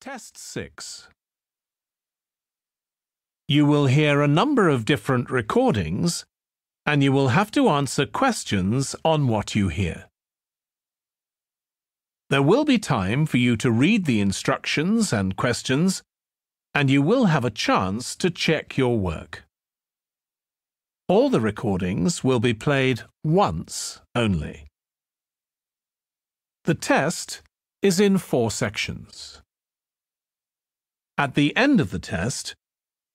Test 6. You will hear a number of different recordings, and you will have to answer questions on what you hear. There will be time for you to read the instructions and questions, and you will have a chance to check your work. All the recordings will be played once only. The test is in 4 sections. At the end of the test,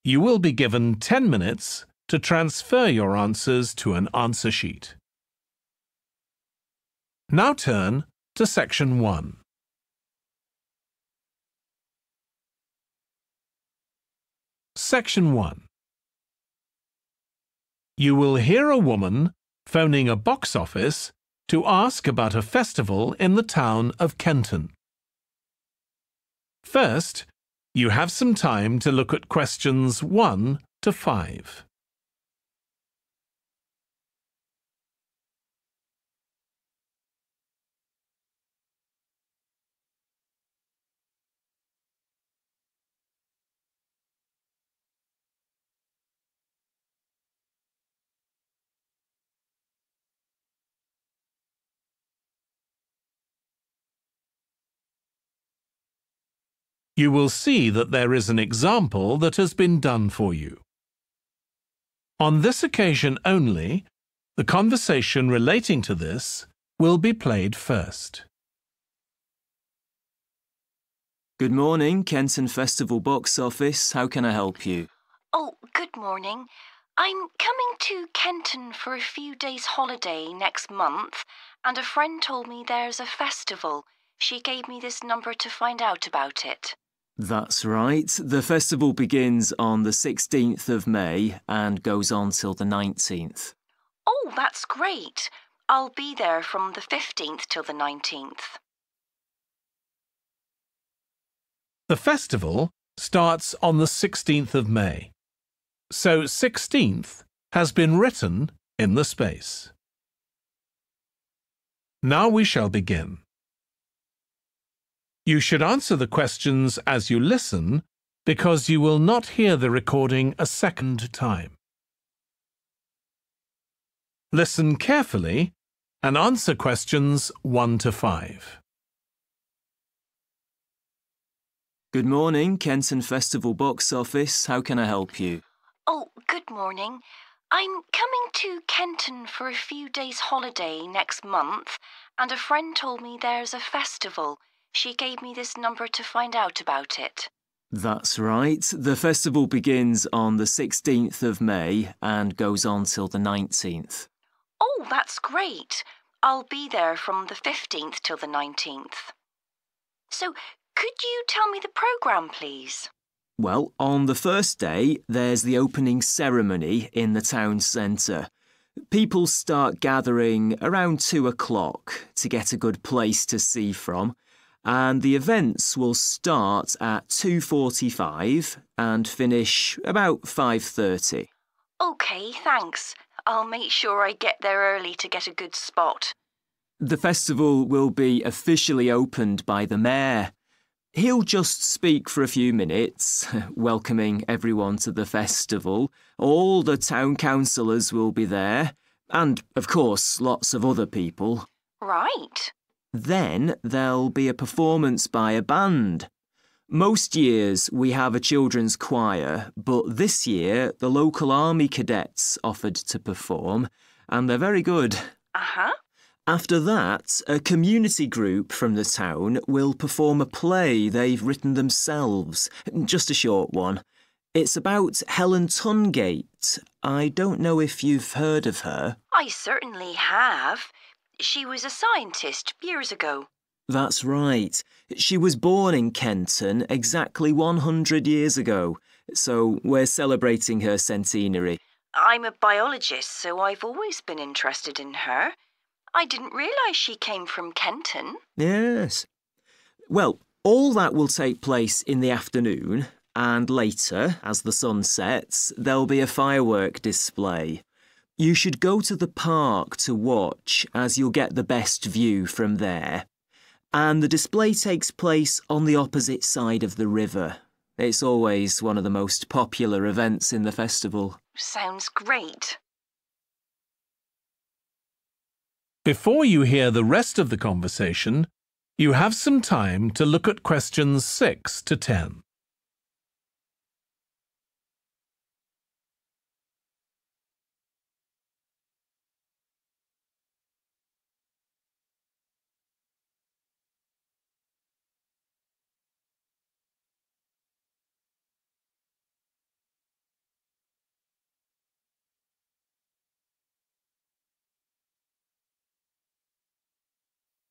you will be given 10 minutes to transfer your answers to an answer sheet. Now turn to Section 1. Section 1. You will hear a woman phoning a box office to ask about a festival in the town of Kenton. First, you have some time to look at questions 1 to 5. You will see that there is an example that has been done for you. On this occasion only, the conversation relating to this will be played first. Good morning, Kenton Festival box office. How can I help you? Oh, good morning. I'm coming to Kenton for a few days' holiday next month, and a friend told me there's a festival. She gave me this number to find out about it. That's right. The festival begins on the 16th of May and goes on till the 19th. Oh, that's great. I'll be there from the 15th till the 19th. The festival starts on the 16th of May, so 16th has been written in the space. Now we shall begin. You should answer the questions as you listen because you will not hear the recording a second time. Listen carefully and answer questions 1 to 5. Good morning, Kenton Festival box office. How can I help you? Oh, good morning. I'm coming to Kenton for a few days' holiday next month, and a friend told me there's a festival. She gave me this number to find out about it. That's right. The festival begins on the 16th of May and goes on till the 19th. Oh, that's great. I'll be there from the 15th till the 19th. So, could you tell me the programme, please? Well, on the first day, there's the opening ceremony in the town centre. People start gathering around 2 o'clock to get a good place to see from. And the events will start at 2:45 and finish about 5:30. OK, thanks. I'll make sure I get there early to get a good spot. The festival will be officially opened by the mayor. He'll just speak for a few minutes, welcoming everyone to the festival. All the town councillors will be there, and, of course, lots of other people. Right. Then there'll be a performance by a band. Most years we have a children's choir, but this year the local army cadets offered to perform, and they're very good. Uh-huh. After that, a community group from the town will perform a play they've written themselves, just a short one. It's about Helen Tungate. I don't know if you've heard of her. I certainly have. She was a scientist years ago. That's right. She was born in Kenton exactly 100 years ago, so we're celebrating her centenary. I'm a biologist, so I've always been interested in her. I didn't realise she came from Kenton. Yes. Well, all that will take place in the afternoon, and later, as the sun sets, there'll be a firework display. You should go to the park to watch, as you'll get the best view from there. And the display takes place on the opposite side of the river. It's always one of the most popular events in the festival. Sounds great. Before you hear the rest of the conversation, you have some time to look at questions 6 to 10.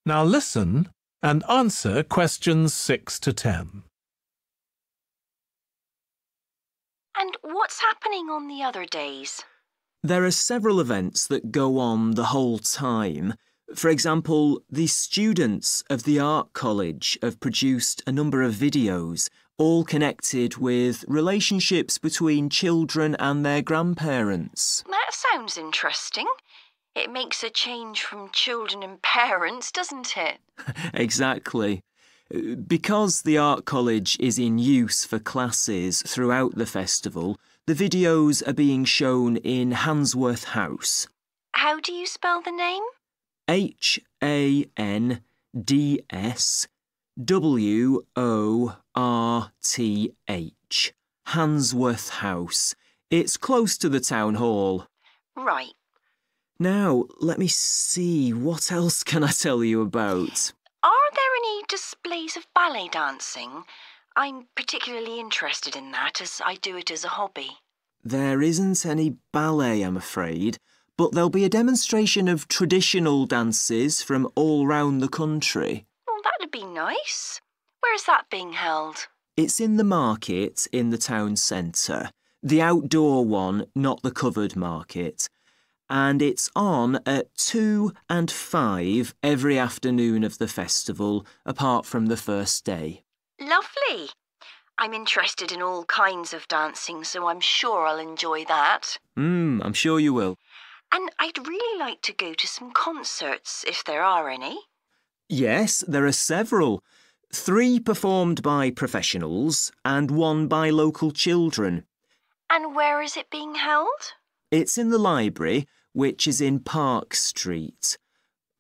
Now listen and answer questions 6 to 10. And what's happening on the other days? There are several events that go on the whole time. For example, the students of the art college have produced a number of videos, all connected with relationships between children and their grandparents. That sounds interesting. It makes a change from children and parents, doesn't it? Exactly. Because the art college is in use for classes throughout the festival, the videos are being shown in Handsworth House. How do you spell the name? Handsworth. Handsworth House. It's close to the town hall. Right. Now, let me see, what else can I tell you about? Are there any displays of ballet dancing? I'm particularly interested in that as I do it as a hobby. There isn't any ballet, I'm afraid, but there'll be a demonstration of traditional dances from all round the country. Well, that'd be nice. Where's that being held? It's in the market in the town centre. The outdoor one, not the covered market. And it's on at 2 and 5 every afternoon of the festival, apart from the first day. Lovely. I'm interested in all kinds of dancing, so I'm sure I'll enjoy that. I'm sure you will. And I'd really like to go to some concerts, if there are any. Yes, there are several. 3 performed by professionals and 1 by local children. And where is it being held? It's in the library, which is in Park Street,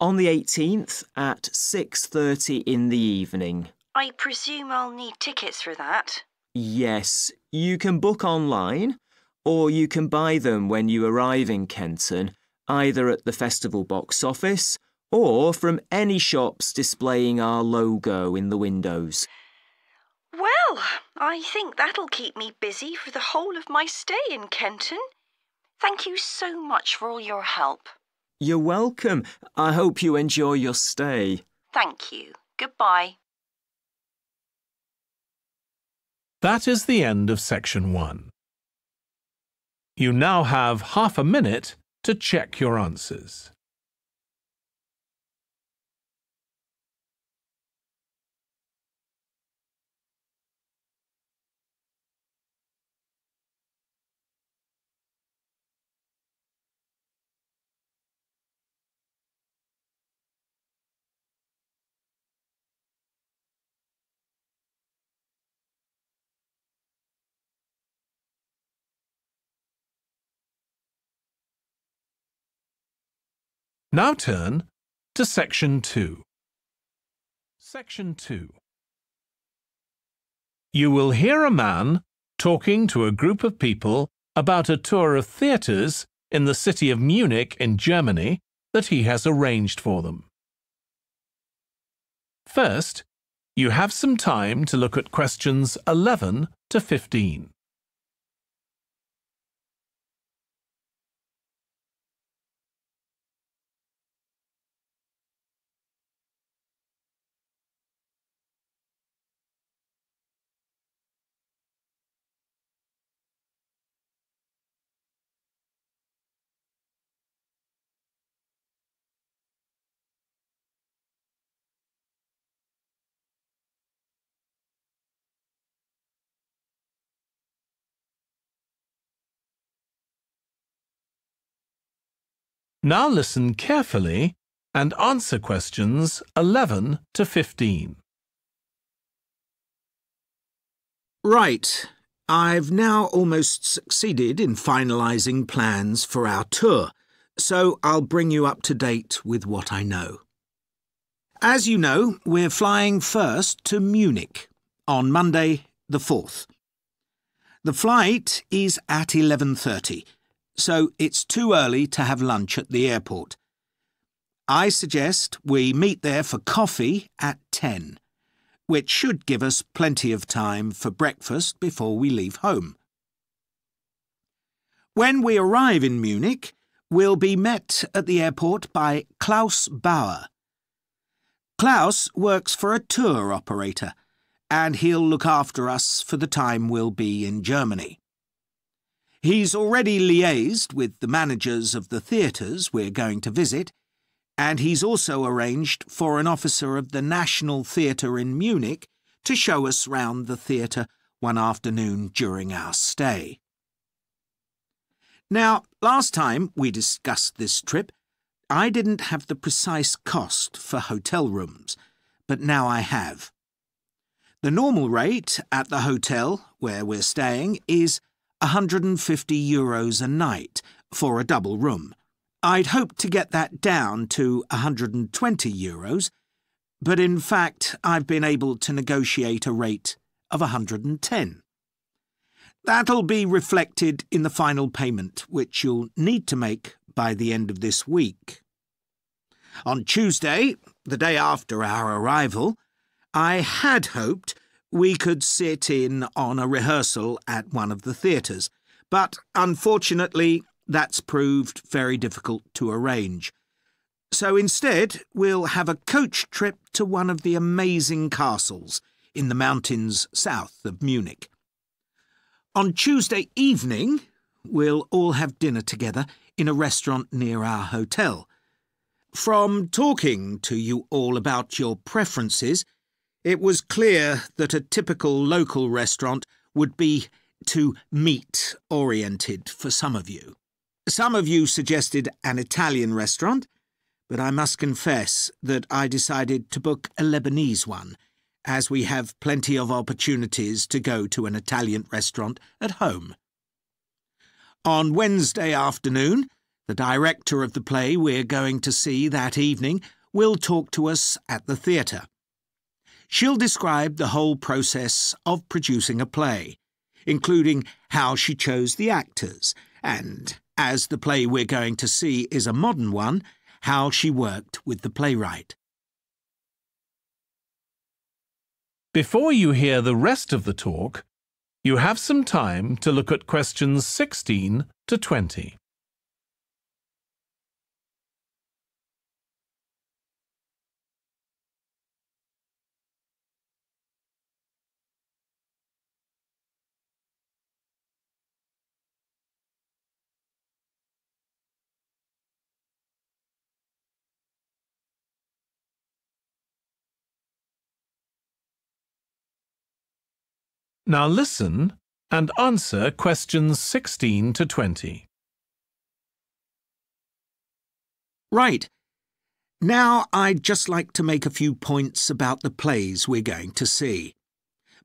on the 18th at 6:30 in the evening. I presume I'll need tickets for that. Yes, you can book online, or you can buy them when you arrive in Kenton, either at the festival box office or from any shops displaying our logo in the windows. Well, I think that'll keep me busy for the whole of my stay in Kenton. Thank you so much for all your help. You're welcome. I hope you enjoy your stay. Thank you. Goodbye. That is the end of section 1. You now have half a minute to check your answers. Now turn to section 2. Section 2. You will hear a man talking to a group of people about a tour of theatres in the city of Munich in Germany that he has arranged for them. First, you have some time to look at questions 11 to 15. Now listen carefully and answer questions 11 to 15. Right. I've now almost succeeded in finalising plans for our tour, so I'll bring you up to date with what I know. As you know, we're flying first to Munich on Monday the 4th. The flight is at 11:30, so it's too early to have lunch at the airport. I suggest we meet there for coffee at 10, which should give us plenty of time for breakfast before we leave home. When we arrive in Munich, we'll be met at the airport by Klaus Bauer. Klaus works for a tour operator, and he'll look after us for the time we'll be in Germany. He's already liaised with the managers of the theatres we're going to visit, and he's also arranged for an officer of the National Theatre in Munich to show us round the theatre one afternoon during our stay. Now, last time we discussed this trip, I didn't have the precise cost for hotel rooms, but now I have. The normal rate at the hotel where we're staying is €150 a night for a double room. I'd hoped to get that down to €120, but in fact I've been able to negotiate a rate of €110. That'll be reflected in the final payment, which you'll need to make by the end of this week. On Tuesday, the day after our arrival, I had hoped we could sit in on a rehearsal at one of the theatres, but unfortunately that's proved very difficult to arrange. So instead, we'll have a coach trip to one of the amazing castles in the mountains south of Munich. On Tuesday evening, we'll all have dinner together in a restaurant near our hotel. From talking to you all about your preferences, it was clear that a typical local restaurant would be too meat-oriented for some of you. Some of you suggested an Italian restaurant, but I must confess that I decided to book a Lebanese one, as we have plenty of opportunities to go to an Italian restaurant at home. On Wednesday afternoon, the director of the play we're going to see that evening will talk to us at the theatre. She'll describe the whole process of producing a play, including how she chose the actors, and, as the play we're going to see is a modern one, how she worked with the playwright. Before you hear the rest of the talk, you have some time to look at questions 16 to 20. Now listen and answer questions 16 to 20. Right. Now I'd just like to make a few points about the plays we're going to see,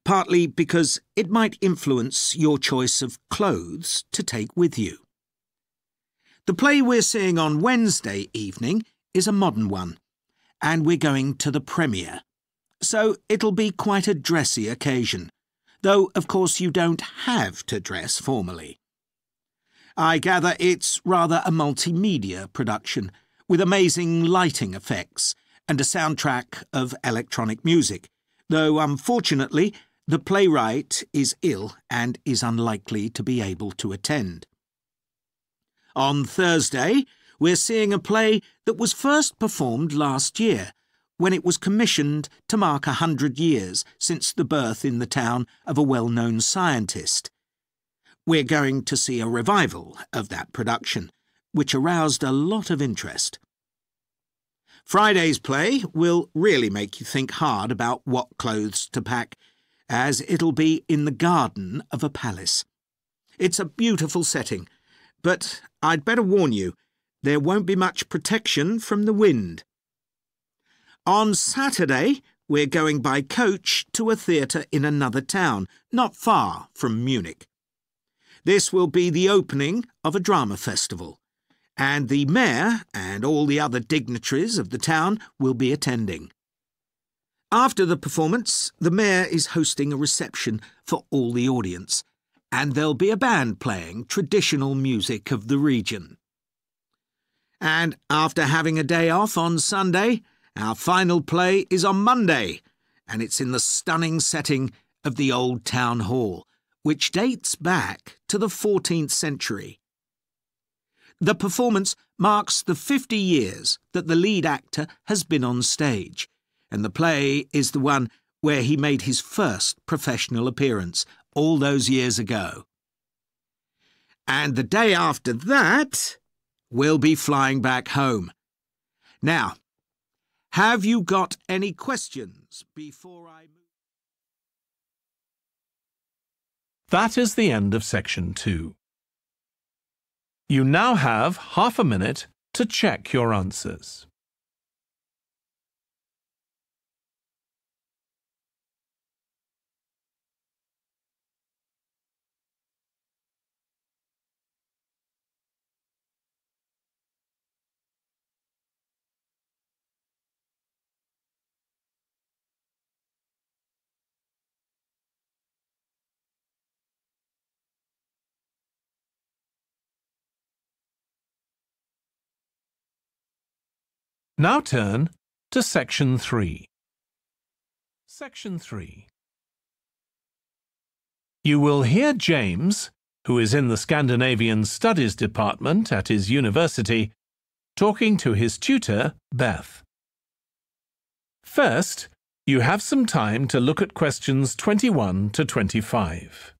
partly because it might influence your choice of clothes to take with you. The play we're seeing on Wednesday evening is a modern one, and we're going to the premiere, so it'll be quite a dressy occasion, though of course you don't have to dress formally. I gather it's rather a multimedia production, with amazing lighting effects and a soundtrack of electronic music, though unfortunately the playwright is ill and is unlikely to be able to attend. On Thursday, we're seeing a play that was first performed last year, when it was commissioned to mark 100 years since the birth in the town of a well-known scientist. We're going to see a revival of that production, which aroused a lot of interest. Friday's play will really make you think hard about what clothes to pack, as it'll be in the garden of a palace. It's a beautiful setting, but I'd better warn you, there won't be much protection from the wind. On Saturday, we're going by coach to a theatre in another town, not far from Munich. This will be the opening of a drama festival, and the mayor and all the other dignitaries of the town will be attending. After the performance, the mayor is hosting a reception for all the audience, and there'll be a band playing traditional music of the region. And after having a day off on Sunday, our final play is on Monday, and it's in the stunning setting of the old town hall, which dates back to the 14th century. The performance marks the 50 years that the lead actor has been on stage, and the play is the one where he made his first professional appearance all those years ago. And the day after that, we'll be flying back home. Now, have you got any questions before I move? That is the end of section 2. You now have half a minute to check your answers. Now turn to Section 3. Section 3. You will hear James, who is in the Scandinavian Studies department at his university, talking to his tutor, Beth. First, you have some time to look at questions 21 to 25.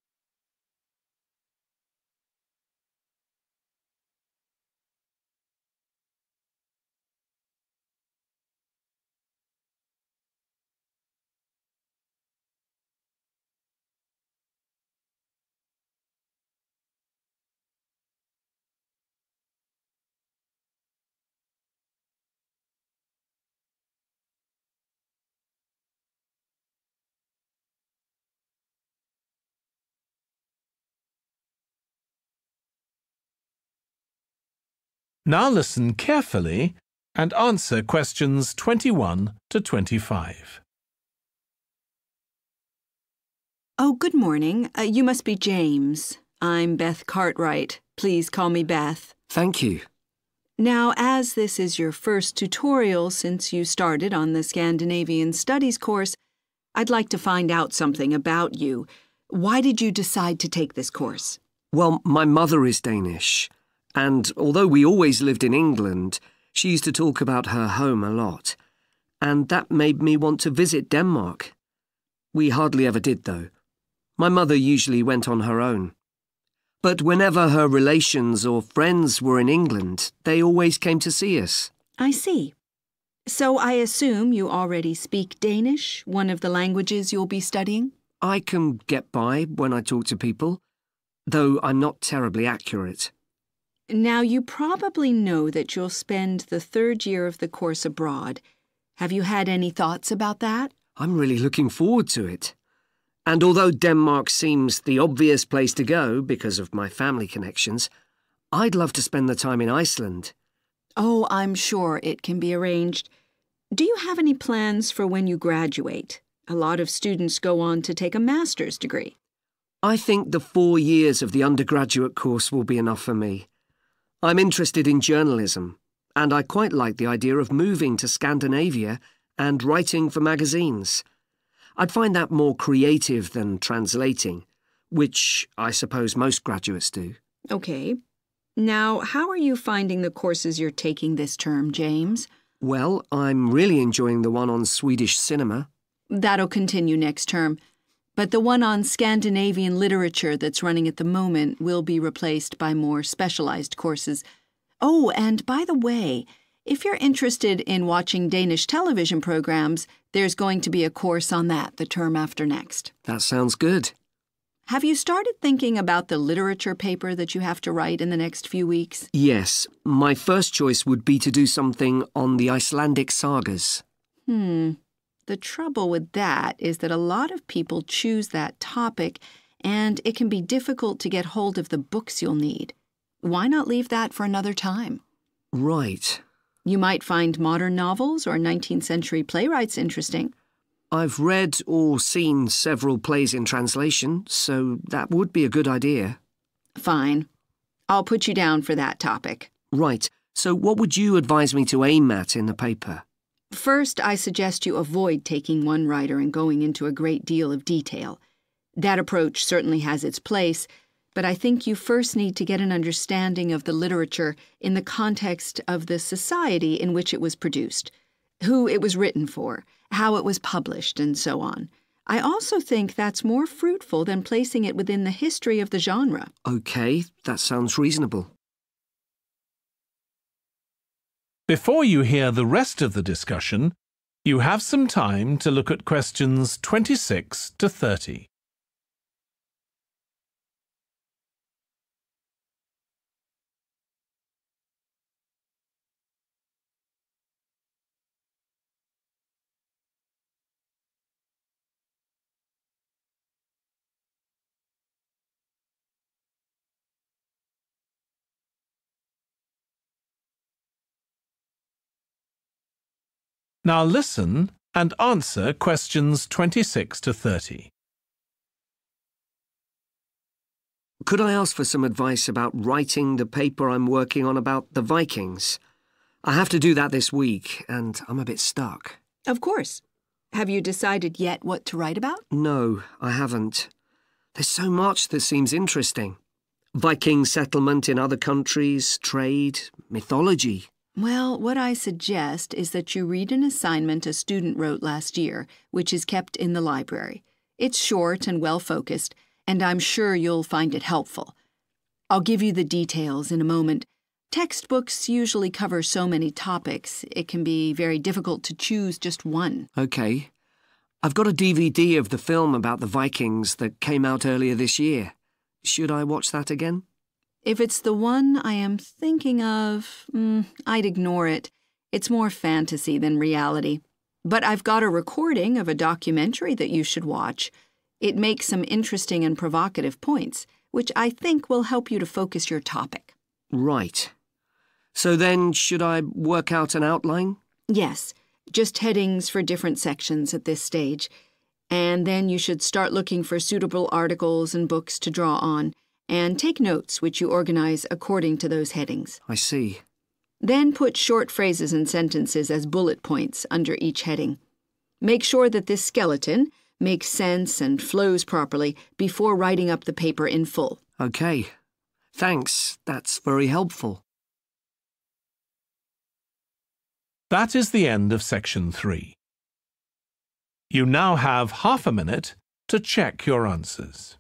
Now listen carefully and answer questions 21 to 25. Oh, good morning. You must be James. I'm Beth Cartwright. Please call me Beth. Thank you. Now, as this is your first tutorial since you started on the Scandinavian Studies course, I'd like to find out something about you. Why did you decide to take this course? Well, my mother is Danish, and although we always lived in England, she used to talk about her home a lot, and that made me want to visit Denmark. We hardly ever did, though. My mother usually went on her own. But whenever her relations or friends were in England, they always came to see us. I see. So I assume you already speak Danish, one of the languages you'll be studying? I can get by when I talk to people, though I'm not terribly accurate. Now, you probably know that you'll spend the third year of the course abroad. Have you had any thoughts about that? I'm really looking forward to it. And although Denmark seems the obvious place to go because of my family connections, I'd love to spend the time in Iceland. Oh, I'm sure it can be arranged. Do you have any plans for when you graduate? A lot of students go on to take a master's degree. I think the 4 years of the undergraduate course will be enough for me. I'm interested in journalism, and I quite like the idea of moving to Scandinavia and writing for magazines. I'd find that more creative than translating, which I suppose most graduates do. Okay. Now, how are you finding the courses you're taking this term, James? Well, I'm really enjoying the one on Swedish cinema. That'll continue next term. But the one on Scandinavian literature that's running at the moment will be replaced by more specialized courses. Oh, and by the way, if you're interested in watching Danish television programs, there's going to be a course on that the term after next. That sounds good. Have you started thinking about the literature paper that you have to write in the next few weeks? Yes, my first choice would be to do something on the Icelandic sagas. The trouble with that is that a lot of people choose that topic, and it can be difficult to get hold of the books you'll need. Why not leave that for another time? Right. You might find modern novels or 19th century playwrights interesting. I've read or seen several plays in translation, so that would be a good idea. Fine. I'll put you down for that topic. Right. So what would you advise me to aim at in the paper? First, I suggest you avoid taking one writer and going into a great deal of detail. That approach certainly has its place, but I think you first need to get an understanding of the literature in the context of the society in which it was produced, who it was written for, how it was published, and so on. I also think that's more fruitful than placing it within the history of the genre. OK, that sounds reasonable. Before you hear the rest of the discussion, you have some time to look at questions 26 to 30. Now listen and answer questions 26 to 30. Could I ask for some advice about writing the paper I'm working on about the Vikings? I have to do that this week, and I'm a bit stuck. Of course. Have you decided yet what to write about? No, I haven't. There's so much that seems interesting. Viking settlement in other countries, trade, mythology. Well, what I suggest is that you read an assignment a student wrote last year, which is kept in the library. It's short and well-focused, and I'm sure you'll find it helpful. I'll give you the details in a moment. Textbooks usually cover so many topics, it can be very difficult to choose just one. OK. I've got a DVD of the film about the Vikings that came out earlier this year. Should I watch that again? If it's the one I am thinking of, I'd ignore it. It's more fantasy than reality. But I've got a recording of a documentary that you should watch. It makes some interesting and provocative points, which I think will help you to focus your topic. Right. So then, should I work out an outline? Yes, just headings for different sections at this stage. And then you should start looking for suitable articles and books to draw on, and take notes which you organize according to those headings. I see. Then put short phrases and sentences as bullet points under each heading. Make sure that this skeleton makes sense and flows properly before writing up the paper in full. OK. Thanks, that's very helpful. That is the end of section 3. You now have half a minute to check your answers.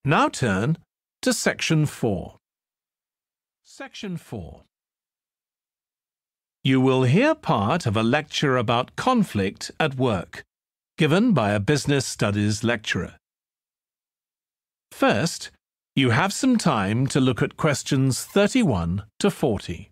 Now turn to Section 4. Section 4. You will hear part of a lecture about conflict at work, given by a business studies lecturer. First, you have some time to look at questions 31 to 40.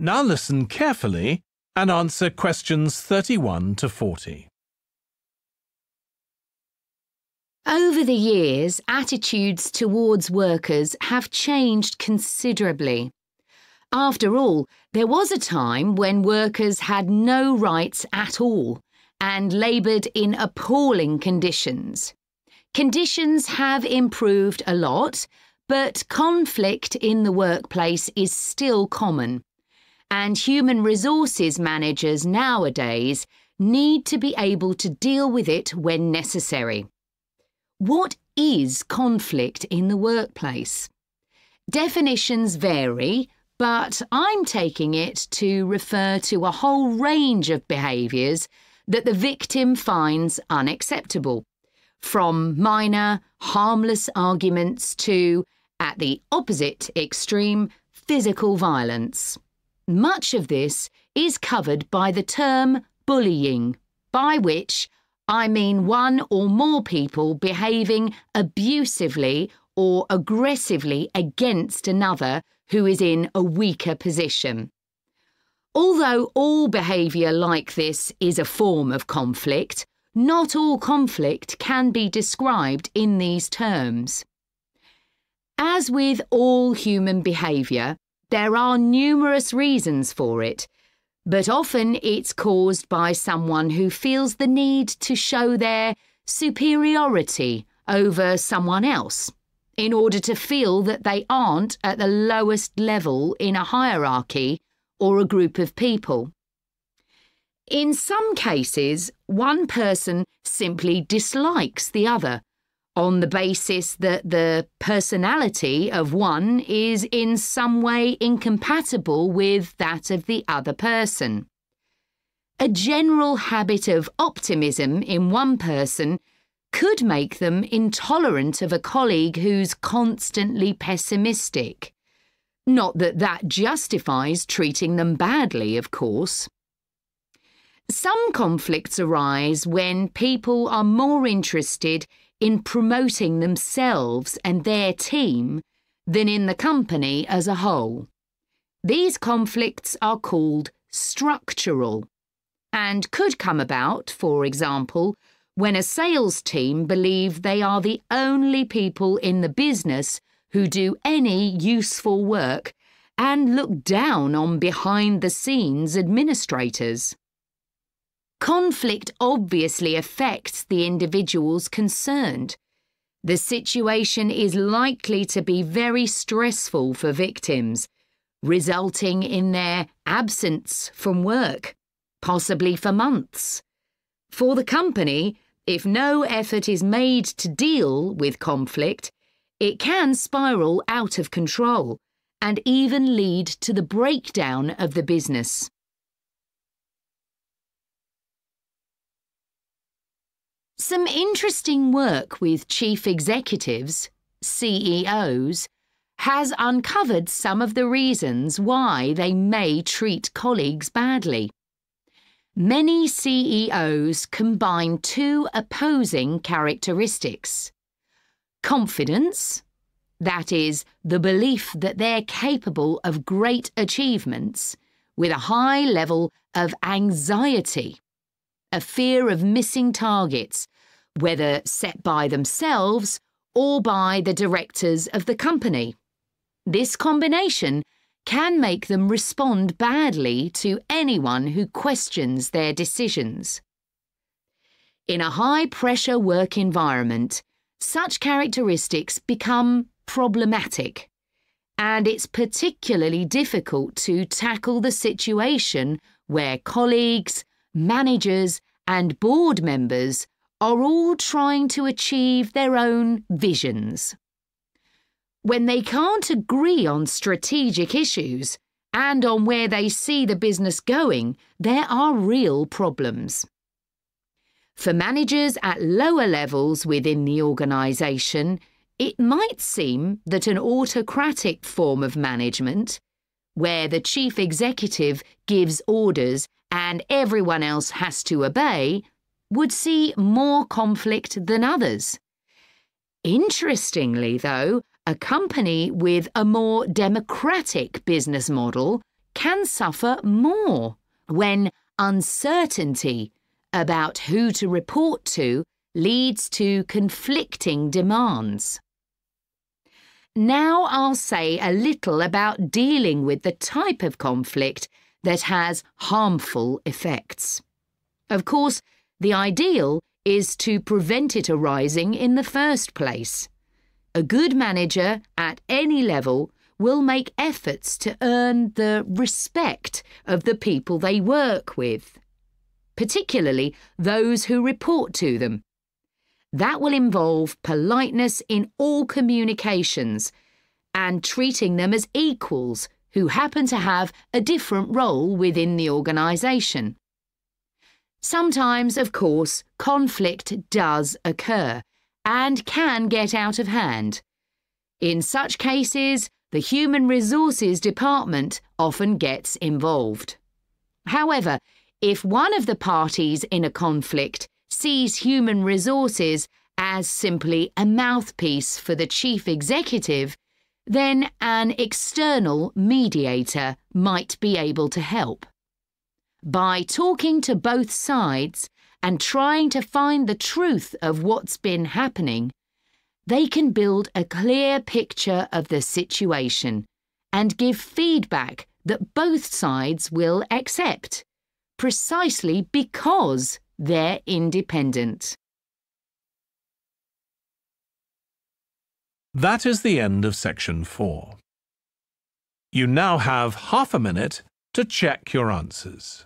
Now listen carefully and answer questions 31 to 40. Over the years, attitudes towards workers have changed considerably. After all, there was a time when workers had no rights at all and laboured in appalling conditions. Conditions have improved a lot, but conflict in the workplace is still common, and human resources managers nowadays need to be able to deal with it when necessary. What is conflict in the workplace? Definitions vary, but I'm taking it to refer to a whole range of behaviours that the victim finds unacceptable, from minor, harmless arguments to, at the opposite extreme, physical violence. Much of this is covered by the term bullying, by which I mean one or more people behaving abusively or aggressively against another who is in a weaker position. Although all behaviour like this is a form of conflict, not all conflict can be described in these terms. As with all human behaviour, there are numerous reasons for it, but often it's caused by someone who feels the need to show their superiority over someone else in order to feel that they aren't at the lowest level in a hierarchy or a group of people. In some cases, one person simply dislikes the other on the basis that the personality of one is in some way incompatible with that of the other person. A general habit of optimism in one person could make them intolerant of a colleague who's constantly pessimistic. Not that that justifies treating them badly, of course. Some conflicts arise when people are more interested in promoting themselves and their team than in the company as a whole. These conflicts are called structural and could come about, for example, when a sales team believe they are the only people in the business who do any useful work and look down on behind-the-scenes administrators. Conflict obviously affects the individuals concerned. The situation is likely to be very stressful for victims, resulting in their absence from work, possibly for months. For the company, if no effort is made to deal with conflict, it can spiral out of control and even lead to the breakdown of the business. Some interesting work with chief executives, CEOs, has uncovered some of the reasons why they may treat colleagues badly. Many CEOs combine two opposing characteristics: confidence, that is, the belief that they're capable of great achievements, with a high level of anxiety, a fear of missing targets, whether set by themselves or by the directors of the company. This combination can make them respond badly to anyone who questions their decisions. In a high-pressure work environment, such characteristics become problematic, and it's particularly difficult to tackle the situation where colleagues, managers, and board members are all trying to achieve their own visions. When they can't agree on strategic issues and on where they see the business going, there are real problems. For managers at lower levels within the organisation, it might seem that an autocratic form of management, where the chief executive gives orders and everyone else has to obey, would see more conflict than others. Interestingly, though, a company with a more democratic business model, can suffer more when uncertainty about who to report to leads to conflicting demands. Now I'll say a little about dealing with the type of conflict that has harmful effects. Of course, the ideal is to prevent it arising in the first place. A good manager at any level will make efforts to earn the respect of the people they work with, particularly those who report to them. That will involve politeness in all communications and treating them as equals who happen to have a different role within the organisation. Sometimes, of course, conflict does occur and can get out of hand. In such cases, the Human Resources Department often gets involved. However, if one of the parties in a conflict sees human resources as simply a mouthpiece for the chief executive, then an external mediator might be able to help. By talking to both sides and trying to find the truth of what's been happening, they can build a clear picture of the situation and give feedback that both sides will accept, precisely because they're independent. That is the end of section 4. You now have half a minute to check your answers.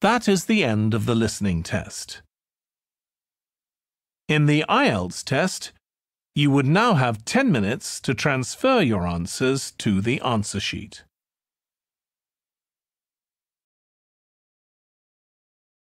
That is the end of the listening test. In the Ielts test, you would now have 10 minutes to transfer your answers to the answer sheet.